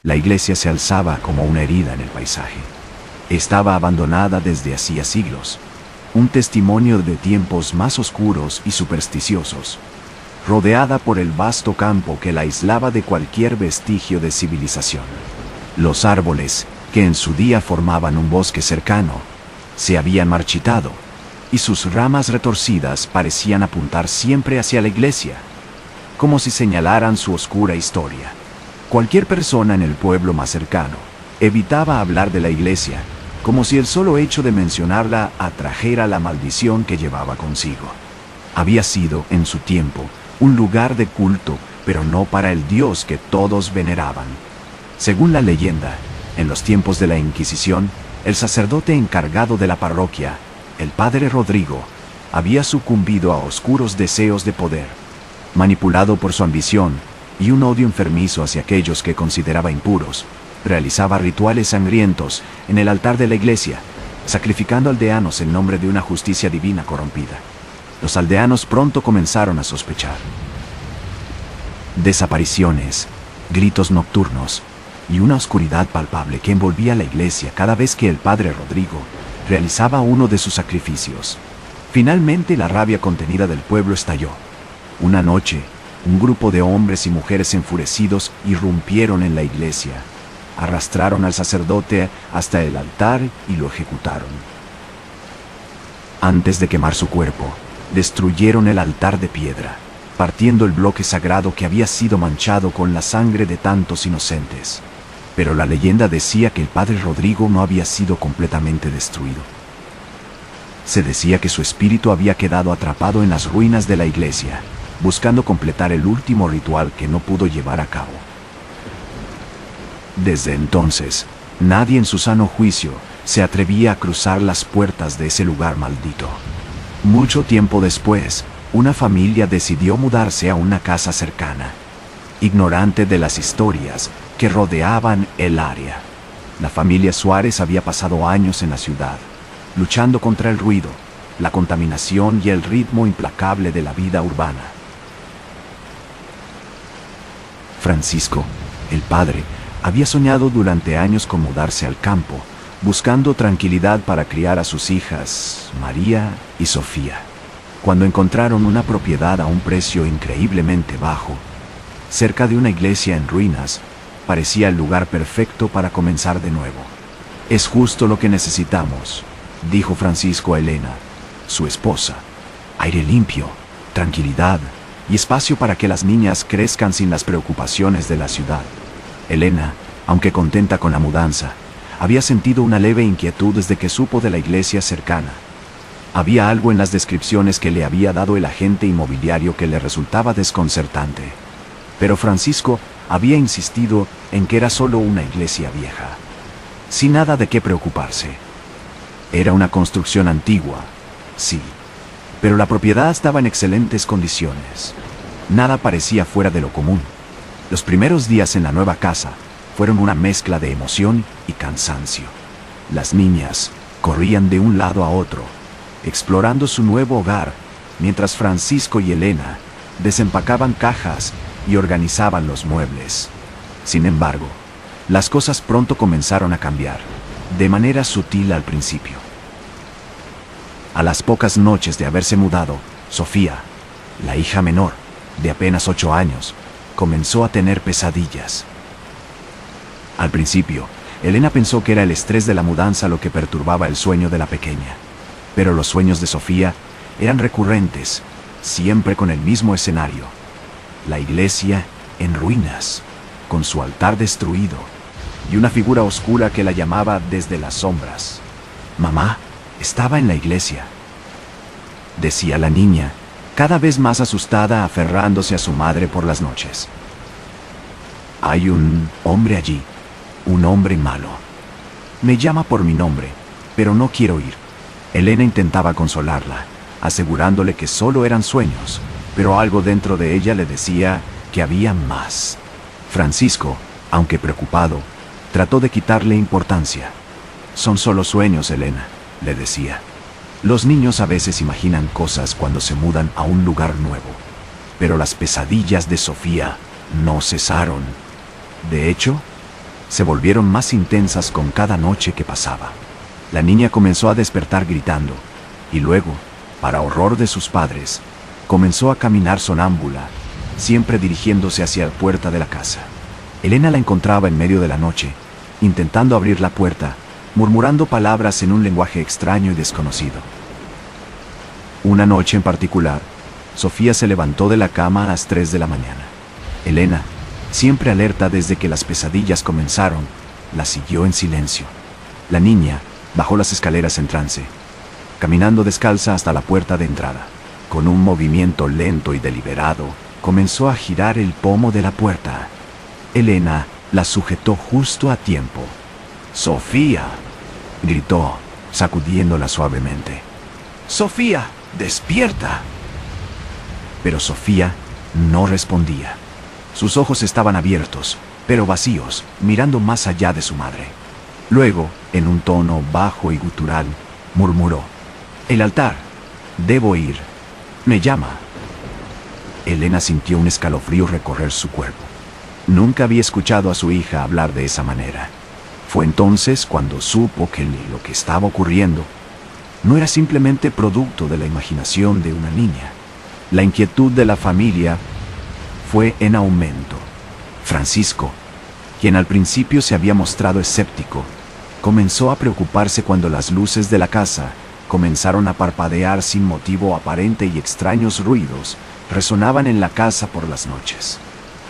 La iglesia se alzaba como una herida en el paisaje. Estaba abandonada desde hacía siglos, un testimonio de tiempos más oscuros y supersticiosos, rodeada por el vasto campo que la aislaba de cualquier vestigio de civilización. Los árboles, que en su día formaban un bosque cercano, se habían marchitado, y sus ramas retorcidas parecían apuntar siempre hacia la iglesia, como si señalaran su oscura historia. Cualquier persona en el pueblo más cercano evitaba hablar de la iglesia, como si el solo hecho de mencionarla atrajera la maldición que llevaba consigo. Había sido, en su tiempo, un lugar de culto, pero no para el Dios que todos veneraban. Según la leyenda, en los tiempos de la Inquisición, el sacerdote encargado de la parroquia, el padre Rodrigo, había sucumbido a oscuros deseos de poder. Manipulado por su ambición y un odio enfermizo hacia aquellos que consideraba impuros, realizaba rituales sangrientos en el altar de la iglesia, sacrificando aldeanos en nombre de una justicia divina corrompida. Los aldeanos pronto comenzaron a sospechar. Desapariciones, gritos nocturnos y una oscuridad palpable que envolvía la iglesia cada vez que el padre Rodrigo realizaba uno de sus sacrificios. Finalmente la rabia contenida del pueblo estalló. Una noche, un grupo de hombres y mujeres enfurecidos irrumpieron en la iglesia. Arrastraron al sacerdote hasta el altar y lo ejecutaron. Antes de quemar su cuerpo, destruyeron el altar de piedra, partiendo el bloque sagrado que había sido manchado con la sangre de tantos inocentes. Pero la leyenda decía que el padre Rodrigo no había sido completamente destruido. Se decía que su espíritu había quedado atrapado en las ruinas de la iglesia, buscando completar el último ritual que no pudo llevar a cabo. Desde entonces, nadie en su sano juicio se atrevía a cruzar las puertas de ese lugar maldito. Mucho tiempo después, una familia decidió mudarse a una casa cercana, ignorante de las historias que rodeaban el área. La familia Suárez había pasado años en la ciudad, luchando contra el ruido, la contaminación y el ritmo implacable de la vida urbana. Francisco, el padre, había soñado durante años con mudarse al campo, buscando tranquilidad para criar a sus hijas, María y Sofía. Cuando encontraron una propiedad a un precio increíblemente bajo, cerca de una iglesia en ruinas, parecía el lugar perfecto para comenzar de nuevo. Es justo lo que necesitamos, dijo Francisco a Elena, su esposa. Aire limpio, tranquilidad y espacio para que las niñas crezcan sin las preocupaciones de la ciudad. Elena, aunque contenta con la mudanza, había sentido una leve inquietud desde que supo de la iglesia cercana. Había algo en las descripciones que le había dado el agente inmobiliario que le resultaba desconcertante. Pero Francisco había insistido en que era solo una iglesia vieja, sin nada de qué preocuparse. Era una construcción antigua, sí, pero la propiedad estaba en excelentes condiciones. Nada parecía fuera de lo común. Los primeros días en la nueva casa fueron una mezcla de emoción y cansancio. Las niñas corrían de un lado a otro, explorando su nuevo hogar, mientras Francisco y Elena desempacaban cajas y organizaban los muebles. Sin embargo, las cosas pronto comenzaron a cambiar, de manera sutil al principio. A las pocas noches de haberse mudado, Sofía, la hija menor, de apenas 8 años, comenzó a tener pesadillas. Al principio, Elena pensó que era el estrés de la mudanza lo que perturbaba el sueño de la pequeña. Pero los sueños de Sofía eran recurrentes, siempre con el mismo escenario. La iglesia en ruinas, con su altar destruido, y una figura oscura que la llamaba desde las sombras. Mamá estaba en la iglesia, decía la niña, cada vez más asustada, aferrándose a su madre por las noches. Hay un hombre allí, un hombre malo. Me llama por mi nombre, pero no quiero ir. Elena intentaba consolarla, asegurándole que solo eran sueños, pero algo dentro de ella le decía que había más. Francisco, aunque preocupado, trató de quitarle importancia. Son solo sueños, Elena, le decía. Los niños a veces imaginan cosas cuando se mudan a un lugar nuevo, pero las pesadillas de Sofía no cesaron. De hecho, se volvieron más intensas con cada noche que pasaba. La niña comenzó a despertar gritando, y luego, para horror de sus padres, comenzó a caminar sonámbula, siempre dirigiéndose hacia la puerta de la casa. Elena la encontraba en medio de la noche, intentando abrir la puerta, murmurando palabras en un lenguaje extraño y desconocido. Una noche en particular, Sofía se levantó de la cama a las 3 de la mañana. Elena, siempre alerta desde que las pesadillas comenzaron, la siguió en silencio. La niña bajó las escaleras en trance, caminando descalza hasta la puerta de entrada. Con un movimiento lento y deliberado, comenzó a girar el pomo de la puerta. Elena la sujetó justo a tiempo. «¡Sofía!», gritó, sacudiéndola suavemente. «¡Sofía, despierta!». Pero Sofía no respondía. Sus ojos estaban abiertos, pero vacíos, mirando más allá de su madre. Luego, en un tono bajo y gutural, murmuró: «El altar. Debo ir. Me llama». Elena sintió un escalofrío recorrer su cuerpo. Nunca había escuchado a su hija hablar de esa manera. Fue entonces cuando supo que lo que estaba ocurriendo no era simplemente producto de la imaginación de una niña. La inquietud de la familia fue en aumento. Francisco, quien al principio se había mostrado escéptico, comenzó a preocuparse cuando las luces de la casa comenzaron a parpadear sin motivo aparente y extraños ruidos resonaban en la casa por las noches.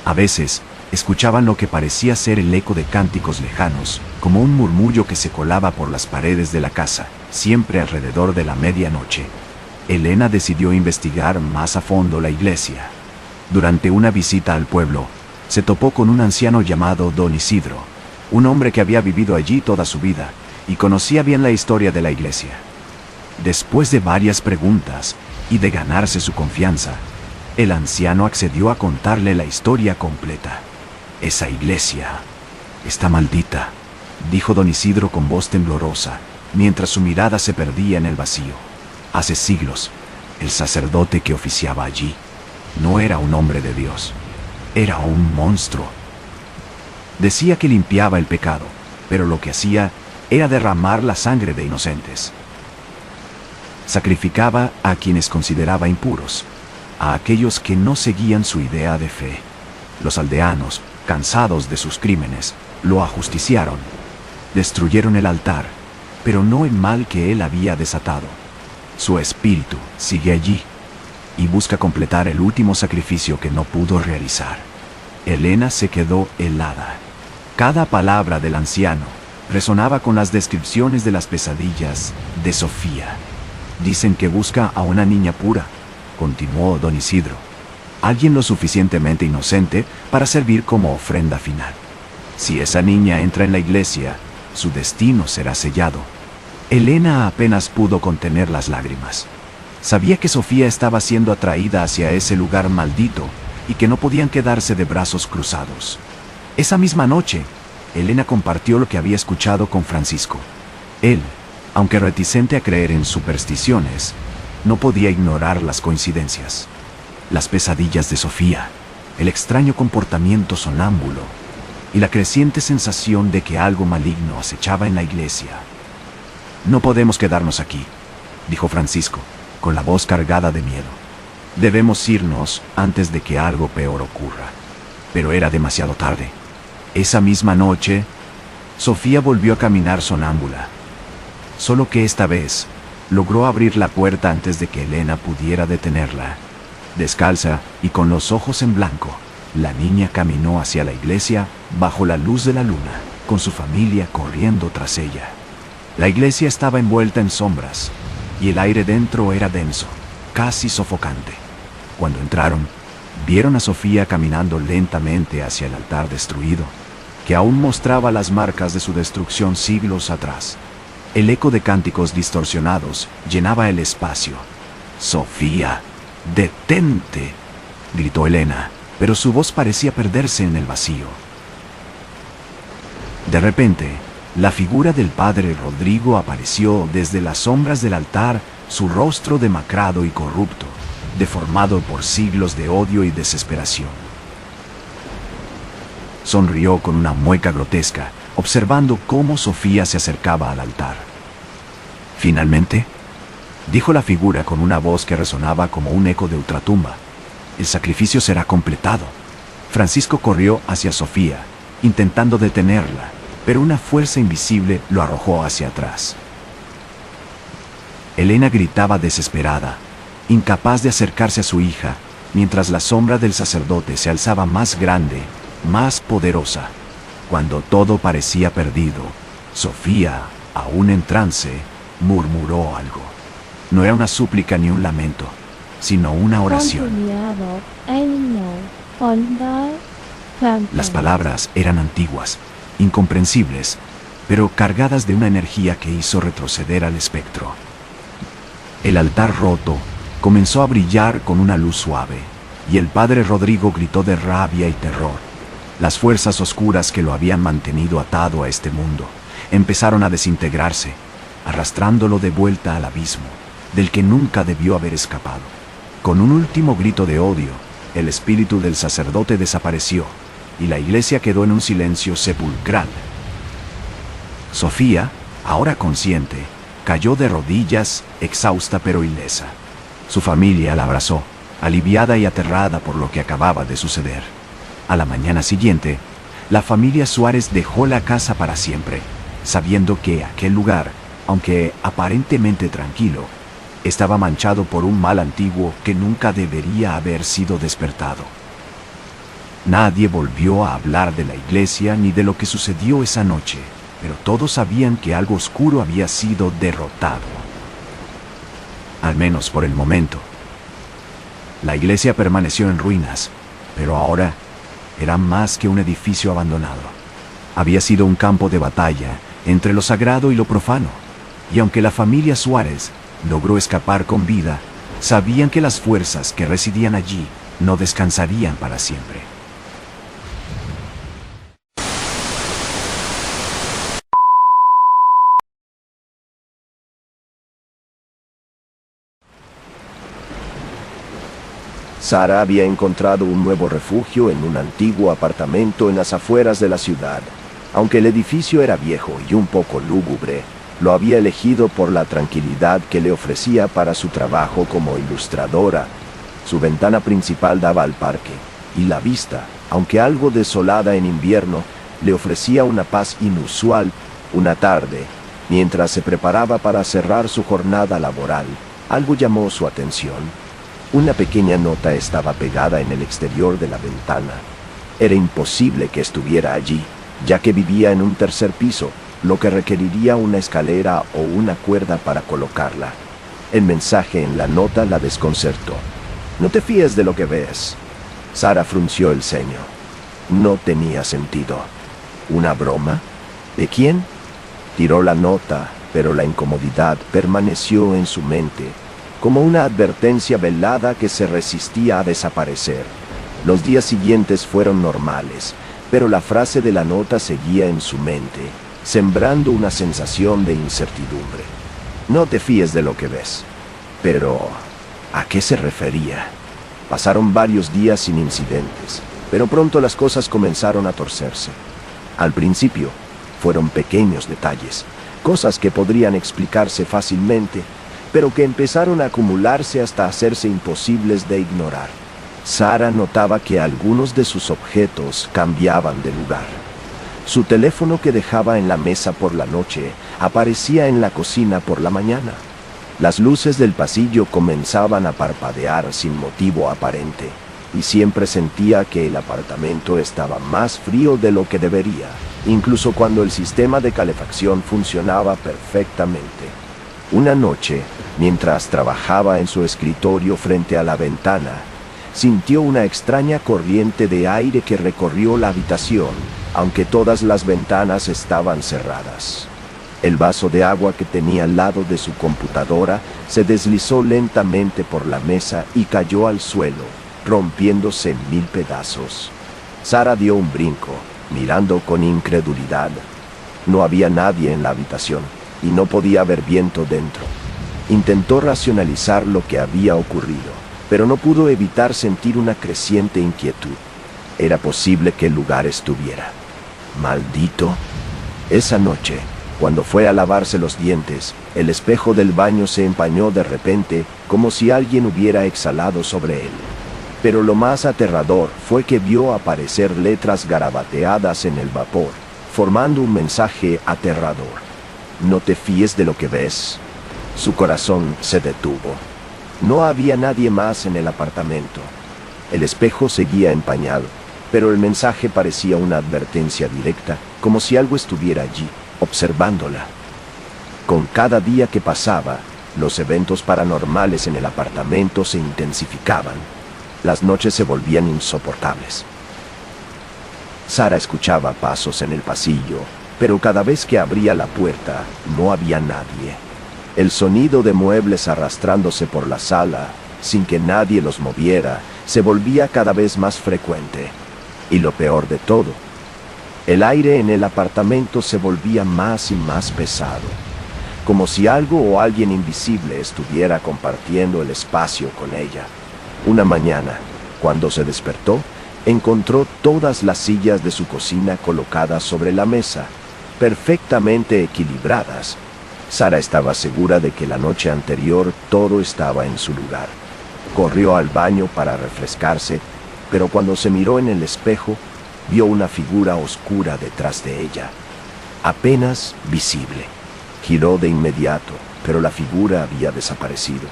A veces, escuchaban lo que parecía ser el eco de cánticos lejanos, como un murmullo que se colaba por las paredes de la casa, siempre alrededor de la medianoche. Elena decidió investigar más a fondo la iglesia. Durante una visita al pueblo, se topó con un anciano llamado Don Isidro, un hombre que había vivido allí toda su vida y conocía bien la historia de la iglesia. Después de varias preguntas y de ganarse su confianza, el anciano accedió a contarle la historia completa. «Esa iglesia está maldita», dijo don Isidro con voz temblorosa, mientras su mirada se perdía en el vacío. «Hace siglos, el sacerdote que oficiaba allí no era un hombre de Dios, era un monstruo. Decía que limpiaba el pecado, pero lo que hacía era derramar la sangre de inocentes. Sacrificaba a quienes consideraba impuros, a aquellos que no seguían su idea de fe. Los aldeanos, cansados de sus crímenes, lo ajusticiaron. Destruyeron el altar, pero no el mal que él había desatado. Su espíritu sigue allí y busca completar el último sacrificio que no pudo realizar». Elena se quedó helada. Cada palabra del anciano resonaba con las descripciones de las pesadillas de Sofía. «Dicen que busca a una niña pura», continuó don Isidro, «alguien lo suficientemente inocente para servir como ofrenda final. Si esa niña entra en la iglesia, su destino será sellado». Elena apenas pudo contener las lágrimas. Sabía que Sofía estaba siendo atraída hacia ese lugar maldito y que no podían quedarse de brazos cruzados. Esa misma noche, Elena compartió lo que había escuchado con Francisco. Él, aunque reticente a creer en supersticiones, no podía ignorar las coincidencias. Las pesadillas de Sofía, el extraño comportamiento sonámbulo y la creciente sensación de que algo maligno acechaba en la iglesia. «No podemos quedarnos aquí», dijo Francisco, con la voz cargada de miedo. «Debemos irnos antes de que algo peor ocurra». Pero era demasiado tarde. Esa misma noche, Sofía volvió a caminar sonámbula. Solo que esta vez logró abrir la puerta antes de que Elena pudiera detenerla. Descalza y con los ojos en blanco, la niña caminó hacia la iglesia bajo la luz de la luna, con su familia corriendo tras ella. La iglesia estaba envuelta en sombras, y el aire dentro era denso, casi sofocante. Cuando entraron, vieron a Sofía caminando lentamente hacia el altar destruido, que aún mostraba las marcas de su destrucción siglos atrás. El eco de cánticos distorsionados llenaba el espacio. «Sofía, detente», gritó Elena, pero su voz parecía perderse en el vacío. De repente, la figura del padre Rodrigo apareció desde las sombras del altar, su rostro demacrado y corrupto, deformado por siglos de odio y desesperación. Sonrió con una mueca grotesca, observando cómo Sofía se acercaba al altar. Finalmente, dijo la figura con una voz que resonaba como un eco de ultratumba, el sacrificio será completado. Francisco corrió hacia Sofía, intentando detenerla, pero una fuerza invisible lo arrojó hacia atrás. Elena gritaba desesperada, incapaz de acercarse a su hija, mientras la sombra del sacerdote se alzaba más grande, más poderosa. Cuando todo parecía perdido, Sofía, aún en trance, murmuró algo. No era una súplica ni un lamento, sino una oración. Las palabras eran antiguas, incomprensibles, pero cargadas de una energía que hizo retroceder al espectro. El altar roto comenzó a brillar con una luz suave, y el padre Rodrigo gritó de rabia y terror. Las fuerzas oscuras que lo habían mantenido atado a este mundo empezaron a desintegrarse, arrastrándolo de vuelta al abismo, del que nunca debió haber escapado. Con un último grito de odio, el espíritu del sacerdote desapareció, y la iglesia quedó en un silencio sepulcral. Sofía, ahora consciente, cayó de rodillas, exhausta pero ilesa. Su familia la abrazó, aliviada y aterrada por lo que acababa de suceder. A la mañana siguiente, la familia Suárez dejó la casa para siempre, sabiendo que aquel lugar, aunque aparentemente tranquilo, estaba manchado por un mal antiguo que nunca debería haber sido despertado. Nadie volvió a hablar de la iglesia ni de lo que sucedió esa noche, pero todos sabían que algo oscuro había sido derrotado. Al menos por el momento. La iglesia permaneció en ruinas, pero ahora era más que un edificio abandonado. Había sido un campo de batalla entre lo sagrado y lo profano, y aunque la familia Suárez logró escapar con vida, sabían que las fuerzas que residían allí no descansarían para siempre. Sara había encontrado un nuevo refugio en un antiguo apartamento en las afueras de la ciudad. Aunque el edificio era viejo y un poco lúgubre, lo había elegido por la tranquilidad que le ofrecía para su trabajo como ilustradora. Su ventana principal daba al parque, y la vista, aunque algo desolada en invierno, le ofrecía una paz inusual. Una tarde, mientras se preparaba para cerrar su jornada laboral, algo llamó su atención. Una pequeña nota estaba pegada en el exterior de la ventana. Era imposible que estuviera allí, ya que vivía en un tercer piso, lo que requeriría una escalera o una cuerda para colocarla. El mensaje en la nota la desconcertó. «No te fíes de lo que ves». Sara frunció el ceño. No tenía sentido. ¿Una broma? ¿De quién? Tiró la nota, pero la incomodidad permaneció en su mente, como una advertencia velada que se resistía a desaparecer. Los días siguientes fueron normales, pero la frase de la nota seguía en su mente, sembrando una sensación de incertidumbre. No te fíes de lo que ves. Pero, ¿a qué se refería? Pasaron varios días sin incidentes, pero pronto las cosas comenzaron a torcerse. Al principio, fueron pequeños detalles, cosas que podrían explicarse fácilmente, pero que empezaron a acumularse hasta hacerse imposibles de ignorar. Sara notaba que algunos de sus objetos cambiaban de lugar. Su teléfono que dejaba en la mesa por la noche aparecía en la cocina por la mañana. Las luces del pasillo comenzaban a parpadear sin motivo aparente, y siempre sentía que el apartamento estaba más frío de lo que debería, incluso cuando el sistema de calefacción funcionaba perfectamente. Una noche, mientras trabajaba en su escritorio frente a la ventana, sintió una extraña corriente de aire que recorrió la habitación, aunque todas las ventanas estaban cerradas. El vaso de agua que tenía al lado de su computadora se deslizó lentamente por la mesa y cayó al suelo, rompiéndose en 1000 pedazos. Sara dio un brinco, mirando con incredulidad. No había nadie en la habitación, y no podía haber viento dentro. Intentó racionalizar lo que había ocurrido, pero no pudo evitar sentir una creciente inquietud. Era posible que el lugar estuviera maldito. Esa noche, cuando fue a lavarse los dientes, el espejo del baño se empañó de repente, como si alguien hubiera exhalado sobre él. Pero lo más aterrador fue que vio aparecer letras garabateadas en el vapor, formando un mensaje aterrador. No te fíes de lo que ves. Su corazón se detuvo. No había nadie más en el apartamento. El espejo seguía empañado, pero el mensaje parecía una advertencia directa, como si algo estuviera allí, observándola. Con cada día que pasaba, los eventos paranormales en el apartamento se intensificaban. Las noches se volvían insoportables. Sara escuchaba pasos en el pasillo, pero cada vez que abría la puerta, no había nadie. El sonido de muebles arrastrándose por la sala, sin que nadie los moviera, se volvía cada vez más frecuente. Y lo peor de todo, el aire en el apartamento se volvía más y más pesado, como si algo o alguien invisible estuviera compartiendo el espacio con ella. Una mañana, cuando se despertó, encontró todas las sillas de su cocina colocadas sobre la mesa, perfectamente equilibradas. Sara estaba segura de que la noche anterior todo estaba en su lugar. Corrió al baño para refrescarse, pero cuando se miró en el espejo, vio una figura oscura detrás de ella, apenas visible. Giró de inmediato, pero la figura había desaparecido.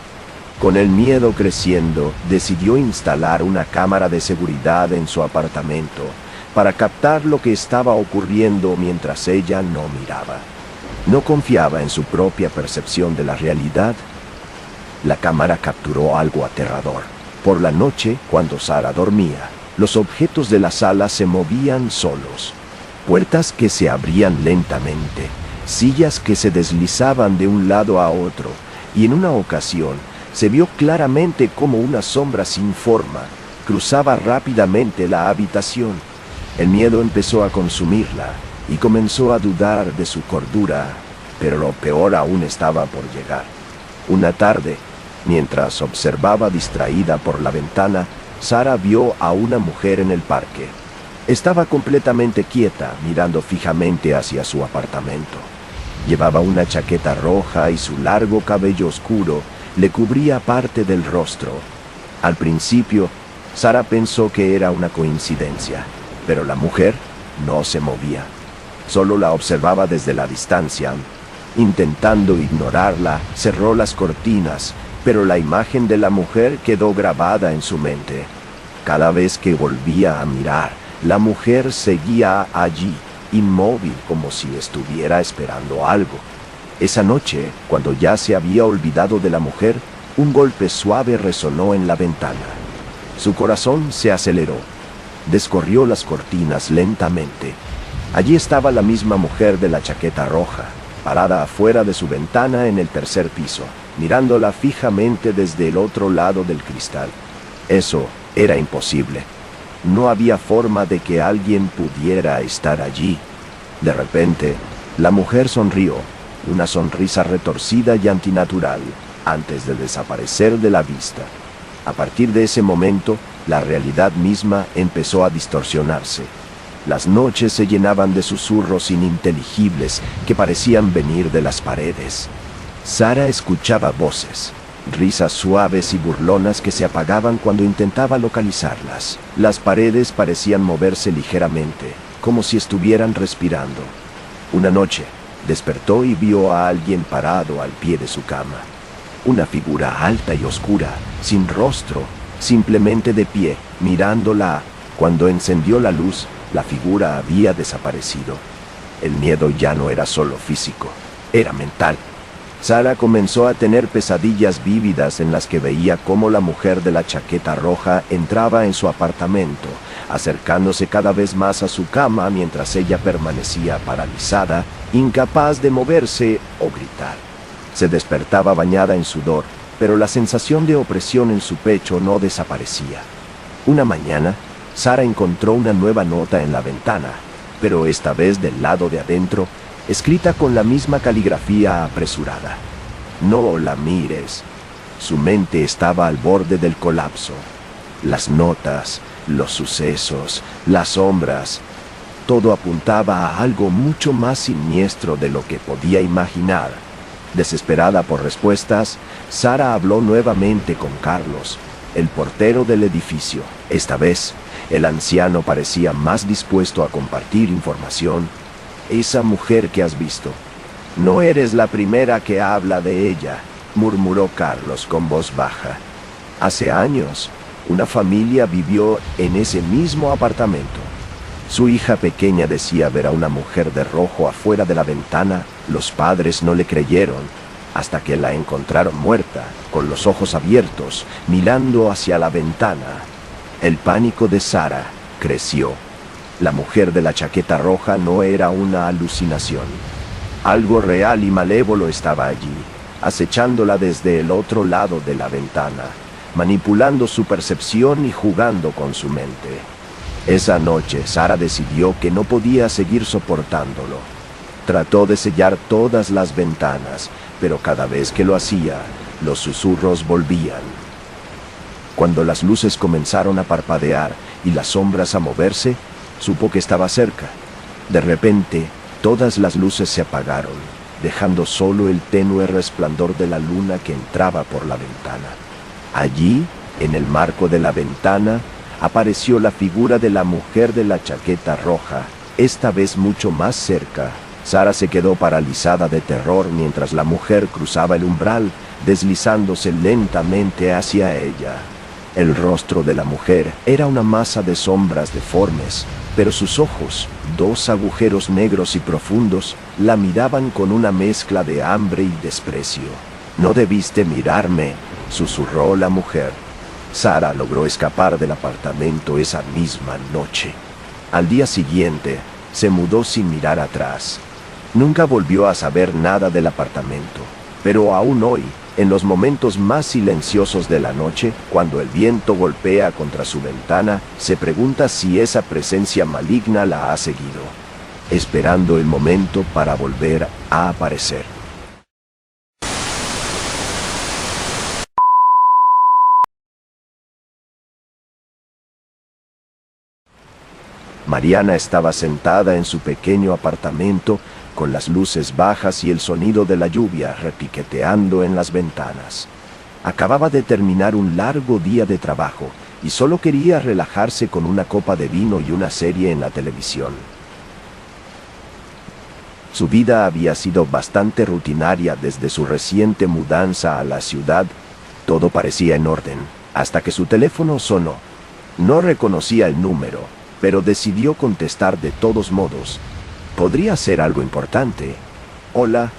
Con el miedo creciendo, decidió instalar una cámara de seguridad en su apartamento para captar lo que estaba ocurriendo mientras ella no miraba. No confiaba en su propia percepción de la realidad. La cámara capturó algo aterrador. Por la noche, cuando Sara dormía, los objetos de la sala se movían solos. Puertas que se abrían lentamente, sillas que se deslizaban de un lado a otro, y en una ocasión se vio claramente cómo una sombra sin forma cruzaba rápidamente la habitación. El miedo empezó a consumirla y comenzó a dudar de su cordura, pero lo peor aún estaba por llegar. Una tarde, mientras observaba distraída por la ventana, Sara vio a una mujer en el parque. Estaba completamente quieta, mirando fijamente hacia su apartamento. Llevaba una chaqueta roja y su largo cabello oscuro le cubría parte del rostro. Al principio, Sara pensó que era una coincidencia, pero la mujer no se movía. Solo la observaba desde la distancia. Intentando ignorarla, cerró las cortinas, pero la imagen de la mujer quedó grabada en su mente. Cada vez que volvía a mirar, la mujer seguía allí, inmóvil, como si estuviera esperando algo. Esa noche, cuando ya se había olvidado de la mujer, un golpe suave resonó en la ventana. Su corazón se aceleró. Descorrió las cortinas lentamente. Allí estaba la misma mujer de la chaqueta roja, parada afuera de su ventana en el tercer piso, mirándola fijamente desde el otro lado del cristal. Eso era imposible. No había forma de que alguien pudiera estar allí. De repente, la mujer sonrió, una sonrisa retorcida y antinatural, antes de desaparecer de la vista. A partir de ese momento, la realidad misma empezó a distorsionarse. Las noches se llenaban de susurros ininteligibles que parecían venir de las paredes. Sara escuchaba voces, risas suaves y burlonas que se apagaban cuando intentaba localizarlas. Las paredes parecían moverse ligeramente, como si estuvieran respirando. Una noche, despertó y vio a alguien parado al pie de su cama. Una figura alta y oscura, sin rostro, simplemente de pie, mirándola. Cuando encendió la luz, la figura había desaparecido. El miedo ya no era solo físico, era mental. Sara comenzó a tener pesadillas vívidas en las que veía cómo la mujer de la chaqueta roja entraba en su apartamento, acercándose cada vez más a su cama mientras ella permanecía paralizada, incapaz de moverse o gritar. Se despertaba bañada en sudor, pero la sensación de opresión en su pecho no desaparecía. Una mañana, Sara encontró una nueva nota en la ventana, pero esta vez del lado de adentro, escrita con la misma caligrafía apresurada. No la mires. Su mente estaba al borde del colapso. Las notas, Los sucesos, las sombras, todo apuntaba a algo mucho más siniestro de lo que podía imaginar. Desesperada por respuestas, Sara habló nuevamente con Carlos, el portero del edificio. Esta vez, el anciano parecía más dispuesto a compartir información. «Esa mujer que has visto, no eres la primera que habla de ella», murmuró Carlos con voz baja. «Hace años, una familia vivió en ese mismo apartamento. Su hija pequeña decía ver a una mujer de rojo afuera de la ventana. Los padres no le creyeron, hasta que la encontraron muerta, con los ojos abiertos, mirando hacia la ventana». El pánico de Sara creció. La mujer de la chaqueta roja no era una alucinación. Algo real y malévolo estaba allí, acechándola desde el otro lado de la ventana, manipulando su percepción y jugando con su mente. Esa noche, Sara decidió que no podía seguir soportándolo. Trató de sellar todas las ventanas, pero cada vez que lo hacía, los susurros volvían. Cuando las luces comenzaron a parpadear y las sombras a moverse, supo que estaba cerca. De repente, todas las luces se apagaron, dejando solo el tenue resplandor de la luna que entraba por la ventana. Allí, en el marco de la ventana, apareció la figura de la mujer de la chaqueta roja, esta vez mucho más cerca. Sara se quedó paralizada de terror mientras la mujer cruzaba el umbral, deslizándose lentamente hacia ella. El rostro de la mujer era una masa de sombras deformes, pero sus ojos, dos agujeros negros y profundos, la miraban con una mezcla de hambre y desprecio. «No debiste mirarme», susurró la mujer. Sara logró escapar del apartamento esa misma noche. Al día siguiente, se mudó sin mirar atrás. Nunca volvió a saber nada del apartamento, pero aún hoy, en los momentos más silenciosos de la noche, cuando el viento golpea contra su ventana, se pregunta si esa presencia maligna la ha seguido, esperando el momento para volver a aparecer. Mariana estaba sentada en su pequeño apartamento, con las luces bajas y el sonido de la lluvia repiqueteando en las ventanas. Acababa de terminar un largo día de trabajo y solo quería relajarse con una copa de vino y una serie en la televisión. Su vida había sido bastante rutinaria desde su reciente mudanza a la ciudad. Todo parecía en orden, hasta que su teléfono sonó. No reconocía el número, pero decidió contestar de todos modos. Podría ser algo importante. «Hola»,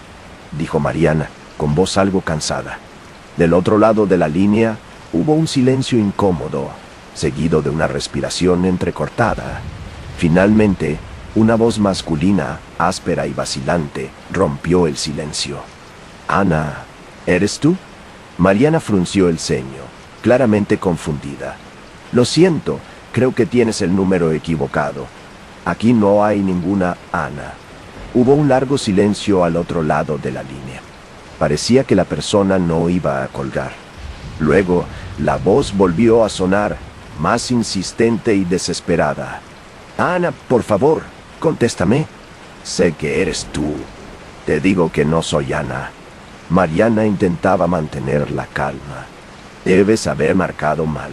dijo Mariana, con voz algo cansada. Del otro lado de la línea hubo un silencio incómodo, seguido de una respiración entrecortada. Finalmente, una voz masculina, áspera y vacilante, rompió el silencio. «Ana, ¿eres tú?». Mariana frunció el ceño, claramente confundida. «Lo siento, creo que tienes el número equivocado. Aquí no hay ninguna Ana». Hubo un largo silencio al otro lado de la línea. Parecía que la persona no iba a colgar. Luego, la voz volvió a sonar, más insistente y desesperada. «Ana, por favor, contéstame». «Sé que eres tú. Te digo que no soy Ana». Mariana intentaba mantener la calma. «Debes haber marcado mal».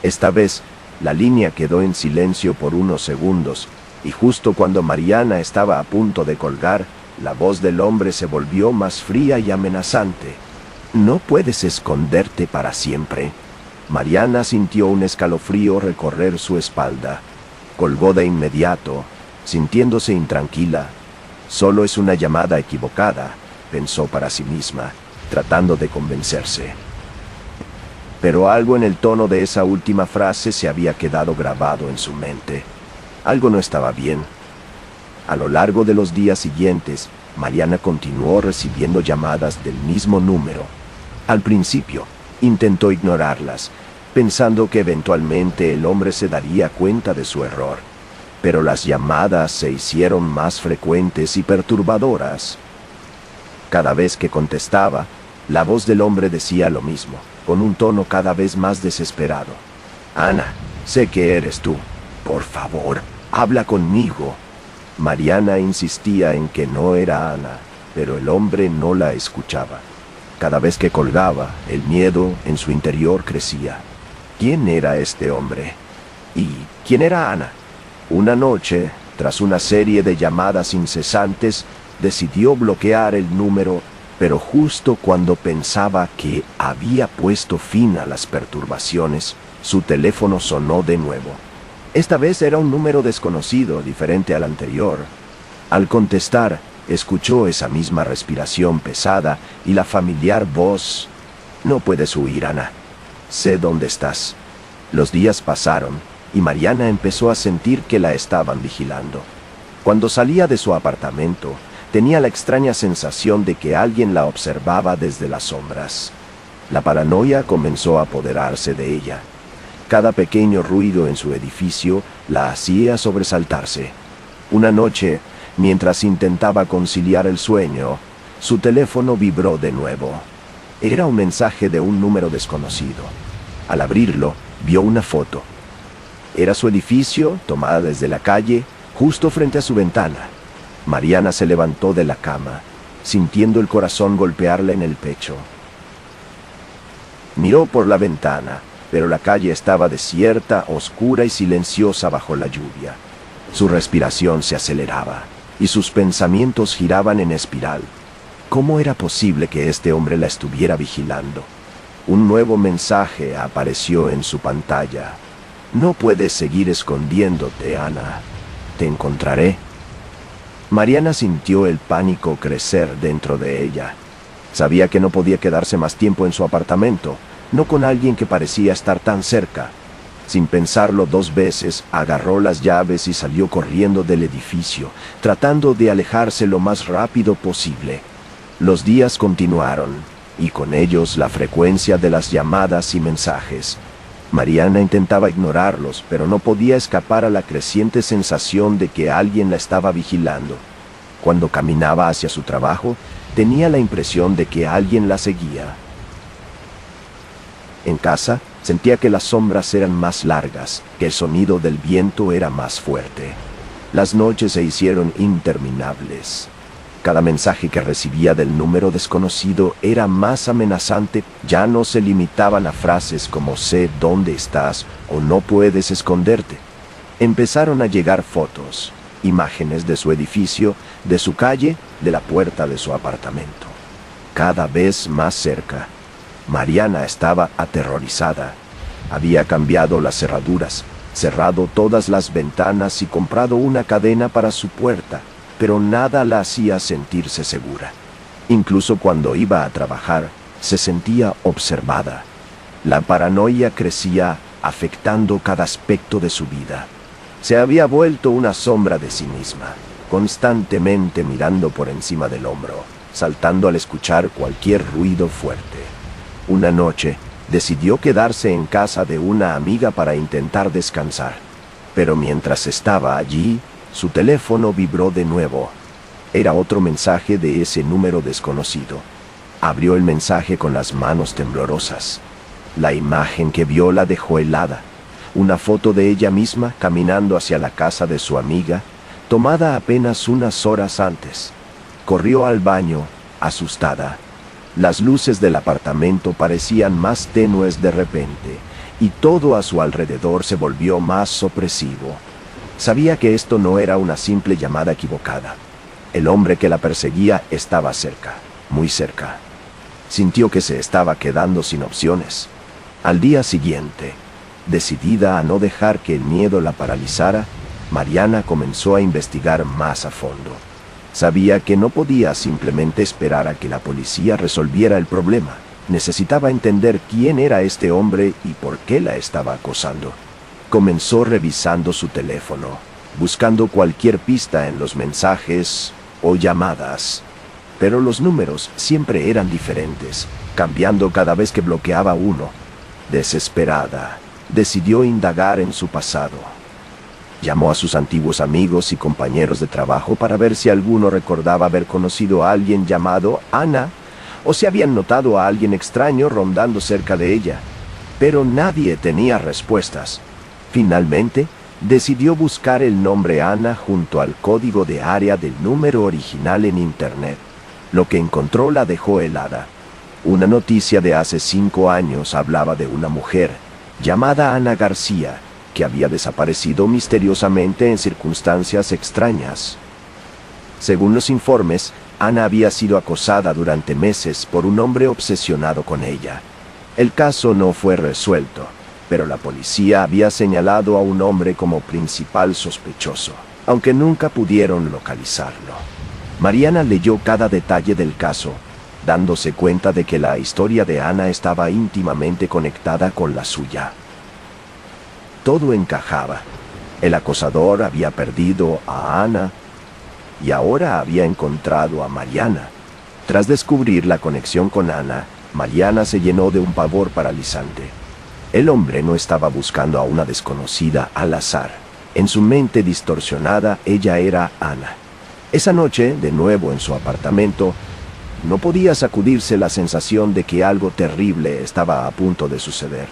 Esta vez, la línea quedó en silencio por unos segundos, y justo cuando Mariana estaba a punto de colgar, la voz del hombre se volvió más fría y amenazante. «No puedes esconderte para siempre». Mariana sintió un escalofrío recorrer su espalda. Colgó de inmediato, sintiéndose intranquila. «Solo es una llamada equivocada», pensó para sí misma, tratando de convencerse. Pero algo en el tono de esa última frase se había quedado grabado en su mente. Algo no estaba bien. A lo largo de los días siguientes, Mariana continuó recibiendo llamadas del mismo número. Al principio, intentó ignorarlas, pensando que eventualmente el hombre se daría cuenta de su error. Pero las llamadas se hicieron más frecuentes y perturbadoras. Cada vez que contestaba, la voz del hombre decía lo mismo, con un tono cada vez más desesperado. «Ana, Sé que eres tú. Por favor, habla conmigo. Mariana insistía en que no era Ana, pero el hombre no la escuchaba. Cada vez que colgaba, el miedo en su interior crecía. ¿Quién era este hombre? ¿Y quién era Ana? Una noche, tras una serie de llamadas incesantes, decidió bloquear el número, pero justo cuando pensaba que había puesto fin a las perturbaciones, su teléfono sonó de nuevo. Esta vez era un número desconocido, diferente al anterior. Al contestar, escuchó esa misma respiración pesada y la familiar voz: «No puedes huir, Ana. Sé dónde estás». Los días pasaron y Mariana empezó a sentir que la estaban vigilando. Cuando salía de su apartamento, tenía la extraña sensación de que alguien la observaba desde las sombras. La paranoia comenzó a apoderarse de ella. Cada pequeño ruido en su edificio la hacía sobresaltarse. Una noche, mientras intentaba conciliar el sueño, su teléfono vibró de nuevo. Era un mensaje de un número desconocido. Al abrirlo, vio una foto. Era su edificio, tomada desde la calle, justo frente a su ventana. Mariana se levantó de la cama, sintiendo el corazón golpearle en el pecho. Miró por la ventana, pero la calle estaba desierta, oscura y silenciosa bajo la lluvia. Su respiración se aceleraba y sus pensamientos giraban en espiral. ¿Cómo era posible que este hombre la estuviera vigilando? Un nuevo mensaje apareció en su pantalla. «No puedes seguir escondiéndote, Ana. Te encontraré». Mariana sintió el pánico crecer dentro de ella. Sabía que no podía quedarse más tiempo en su apartamento, no con alguien que parecía estar tan cerca. Sin pensarlo 2 veces, agarró las llaves y salió corriendo del edificio, tratando de alejarse lo más rápido posible. Los días continuaron, y con ellos la frecuencia de las llamadas y mensajes. Mariana intentaba ignorarlos, pero no podía escapar a la creciente sensación de que alguien la estaba vigilando. Cuando caminaba hacia su trabajo, tenía la impresión de que alguien la seguía. En casa, sentía que las sombras eran más largas, que el sonido del viento era más fuerte. Las noches se hicieron interminables. Cada mensaje que recibía del número desconocido era más amenazante. Ya no se limitaban a frases como «sé dónde estás» o «no puedes esconderte». Empezaron a llegar fotos, imágenes de su edificio, de su calle, de la puerta de su apartamento. Cada vez más cerca. Mariana estaba aterrorizada. Había cambiado las cerraduras, cerrado todas las ventanas y comprado una cadena para su puerta, pero nada la hacía sentirse segura. Incluso cuando iba a trabajar, se sentía observada. La paranoia crecía, afectando cada aspecto de su vida. Se había vuelto una sombra de sí misma, constantemente mirando por encima del hombro, saltando al escuchar cualquier ruido fuerte. Una noche, decidió quedarse en casa de una amiga para intentar descansar. Pero mientras estaba allí, su teléfono vibró de nuevo. Era otro mensaje de ese número desconocido. Abrió el mensaje con las manos temblorosas. La imagen que vio la dejó helada. Una foto de ella misma caminando hacia la casa de su amiga, tomada apenas unas horas antes. Corrió al baño, asustada. Las luces del apartamento parecían más tenues de repente, y todo a su alrededor se volvió más opresivo. Sabía que esto no era una simple llamada equivocada. El hombre que la perseguía estaba cerca, muy cerca. Sintió que se estaba quedando sin opciones. Al día siguiente, decidida a no dejar que el miedo la paralizara, Mariana comenzó a investigar más a fondo. Sabía que no podía simplemente esperar a que la policía resolviera el problema. Necesitaba entender quién era este hombre y por qué la estaba acosando. Comenzó revisando su teléfono, buscando cualquier pista en los mensajes o llamadas. Pero los números siempre eran diferentes, cambiando cada vez que bloqueaba uno. Desesperada, decidió indagar en su pasado. Llamó a sus antiguos amigos y compañeros de trabajo para ver si alguno recordaba haber conocido a alguien llamado Ana, o si habían notado a alguien extraño rondando cerca de ella. Pero nadie tenía respuestas. Finalmente, decidió buscar el nombre Ana junto al código de área del número original en Internet. Lo que encontró la dejó helada. Una noticia de hace 5 años hablaba de una mujer, llamada Ana García, que había desaparecido misteriosamente en circunstancias extrañas. Según los informes, Ana había sido acosada durante meses por un hombre obsesionado con ella. El caso no fue resuelto, pero la policía había señalado a un hombre como principal sospechoso, aunque nunca pudieron localizarlo. Mariana leyó cada detalle del caso, dándose cuenta de que la historia de Ana estaba íntimamente conectada con la suya. Todo encajaba. El acosador había perdido a Ana y ahora había encontrado a Mariana. Tras descubrir la conexión con Ana, Mariana se llenó de un pavor paralizante. El hombre no estaba buscando a una desconocida al azar. En su mente distorsionada, ella era Ana. Esa noche, de nuevo en su apartamento, no podía sacudirse la sensación de que algo terrible estaba a punto de suceder.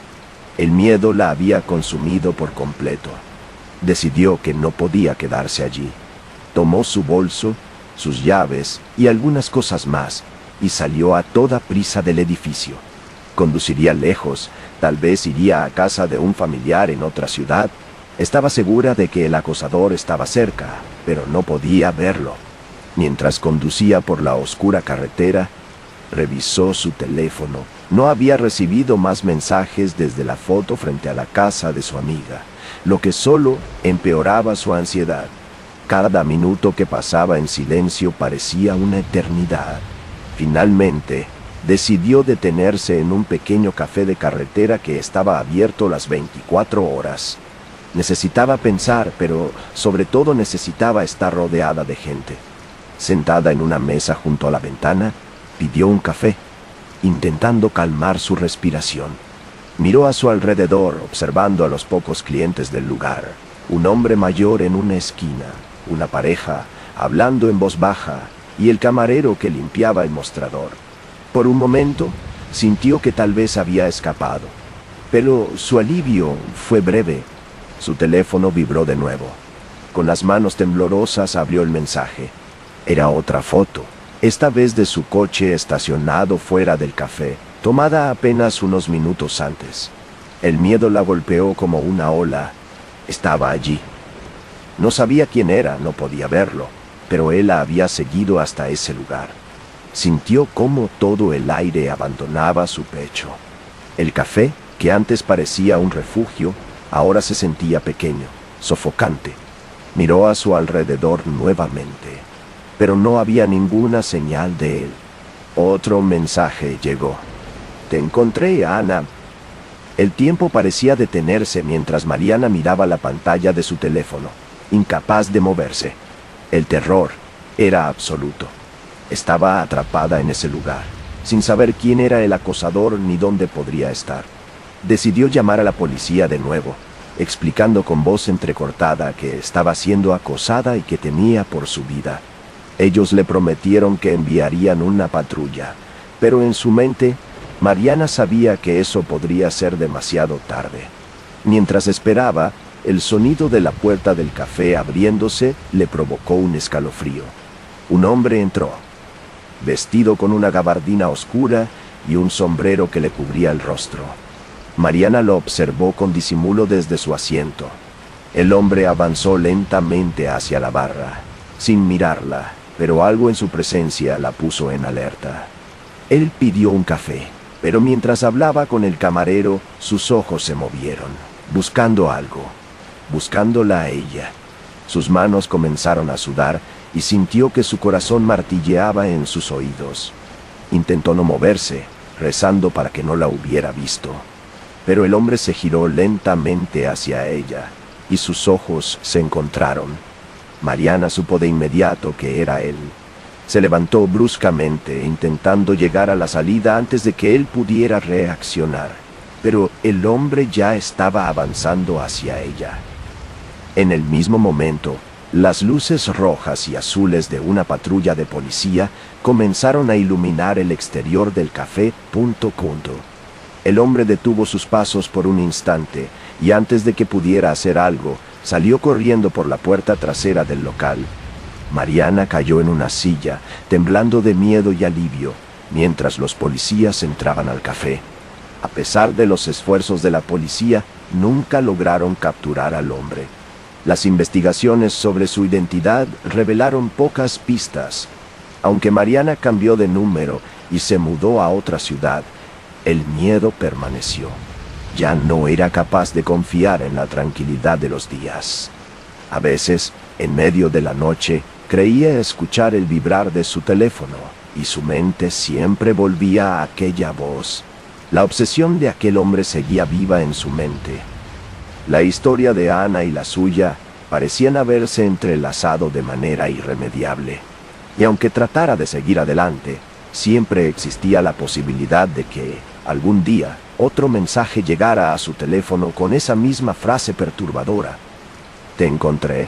El miedo la había consumido por completo. Decidió que no podía quedarse allí. Tomó su bolso, sus llaves y algunas cosas más, y salió a toda prisa del edificio. Conduciría lejos, tal vez iría a casa de un familiar en otra ciudad. Estaba segura de que el acosador estaba cerca, pero no podía verlo. Mientras conducía por la oscura carretera, revisó su teléfono. No había recibido más mensajes desde la foto frente a la casa de su amiga, lo que solo empeoraba su ansiedad. Cada minuto que pasaba en silencio parecía una eternidad. Finalmente, decidió detenerse en un pequeño café de carretera que estaba abierto las 24 horas. Necesitaba pensar, pero sobre todo necesitaba estar rodeada de gente. Sentada en una mesa junto a la ventana, pidió un café, intentando calmar su respiración. Miró a su alrededor, observando a los pocos clientes del lugar. Un hombre mayor en una esquina, una pareja hablando en voz baja y el camarero que limpiaba el mostrador. Por un momento, sintió que tal vez había escapado, pero su alivio fue breve. Su teléfono vibró de nuevo. Con las manos temblorosas abrió el mensaje. Era otra foto, esta vez de su coche estacionado fuera del café, tomada apenas unos minutos antes. El miedo la golpeó como una ola. Estaba allí. No sabía quién era, no podía verlo, pero él la había seguido hasta ese lugar. Sintió cómo todo el aire abandonaba su pecho. El café, que antes parecía un refugio, ahora se sentía pequeño, sofocante. Miró a su alrededor nuevamente, pero no había ninguna señal de él. Otro mensaje llegó. «Te encontré, Ana». El tiempo parecía detenerse mientras Mariana miraba la pantalla de su teléfono, incapaz de moverse. El terror era absoluto. Estaba atrapada en ese lugar, sin saber quién era el acosador ni dónde podría estar. Decidió llamar a la policía de nuevo, explicando con voz entrecortada que estaba siendo acosada y que temía por su vida. Ellos le prometieron que enviarían una patrulla, pero en su mente, Mariana sabía que eso podría ser demasiado tarde. Mientras esperaba, el sonido de la puerta del café abriéndose le provocó un escalofrío. Un hombre entró, vestido con una gabardina oscura y un sombrero que le cubría el rostro. Mariana lo observó con disimulo desde su asiento. El hombre avanzó lentamente hacia la barra, sin mirarla, pero algo en su presencia la puso en alerta. Él pidió un café, pero mientras hablaba con el camarero, sus ojos se movieron, buscando algo, buscándola a ella. Sus manos comenzaron a sudar y sintió que su corazón martilleaba en sus oídos. Intentó no moverse, rezando para que no la hubiera visto. Pero el hombre se giró lentamente hacia ella, y sus ojos se encontraron. Mariana supo de inmediato que era él. Se levantó bruscamente, intentando llegar a la salida antes de que él pudiera reaccionar. Pero el hombre ya estaba avanzando hacia ella. En el mismo momento, las luces rojas y azules de una patrulla de policía comenzaron a iluminar el exterior del café. El hombre detuvo sus pasos por un instante y antes de que pudiera hacer algo, salió corriendo por la puerta trasera del local. Mariana cayó en una silla, temblando de miedo y alivio, mientras los policías entraban al café. A pesar de los esfuerzos de la policía, nunca lograron capturar al hombre. Las investigaciones sobre su identidad revelaron pocas pistas. Aunque Mariana cambió de número y se mudó a otra ciudad, el miedo permaneció. Ya no era capaz de confiar en la tranquilidad de los días. A veces, en medio de la noche, creía escuchar el vibrar de su teléfono, y su mente siempre volvía a aquella voz. La obsesión de aquel hombre seguía viva en su mente. La historia de Ana y la suya parecían haberse entrelazado de manera irremediable. Y aunque tratara de seguir adelante, siempre existía la posibilidad de que, algún día, otro mensaje llegara a su teléfono con esa misma frase perturbadora: «Te encontré».